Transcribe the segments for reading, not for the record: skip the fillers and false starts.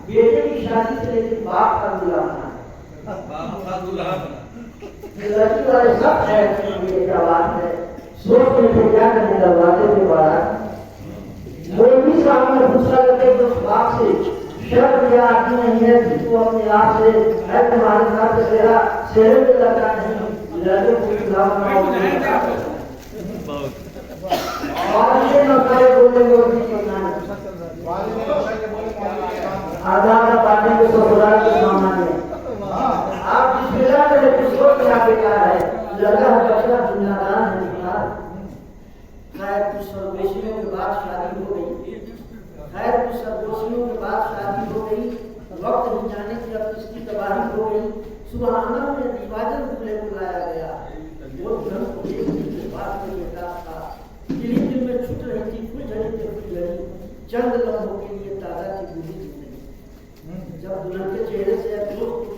बेटे की शादी से लेकर बाप का दूल्हा बना, लड़की वाले सब है ये क्या बात है। सोच में तो क्या करने लगवाते थे बड़ा मोदी साहब ने पूछा करते तो बाप से शर्म या आती नहीं है कि तू अपने आप से है तुम्हारे साथ तेरा शहर में लगा नहीं लड़के को खिलाफ और ये न करे बोले मोदी को ना आधार पार्टी को ससुराल के सामने आप जिस प्रकार से कुछ सोच रहा बेकार है लगा बच्चा दुनियादार है खैर कुछ सर्वदेशियों के बाद शादी हो गई हो गई वक्त नहीं जाने की अब इसकी तबाही हो गई। सुबह आंगन में विभाजन दूल्हे को लाया गया वो दुल्हन को देखने के बाद में बेटा था दिल में छूट रही थी फूल झड़ी पे फूल झड़ी चंद लम्हों के लिए ताजा की बूढ़ी जिंदगी। जब दुल्हन के चेहरे से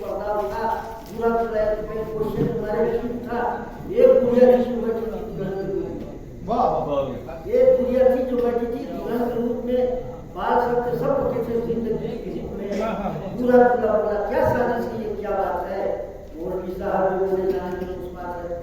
पर्दा उठा पूरा क्वेश्चन हमारे ठीक था एक बुढ़िया थी जो बैठी थी दुल्हन के रूप में एक बुढ़िया थी जो बैठी थी दुल्हन के रूप में बाल सब कैसे जिंदगी में पूरा बोला क्या साजिश की ये क्या बात है और साहब जो बोले जाने की उस बात है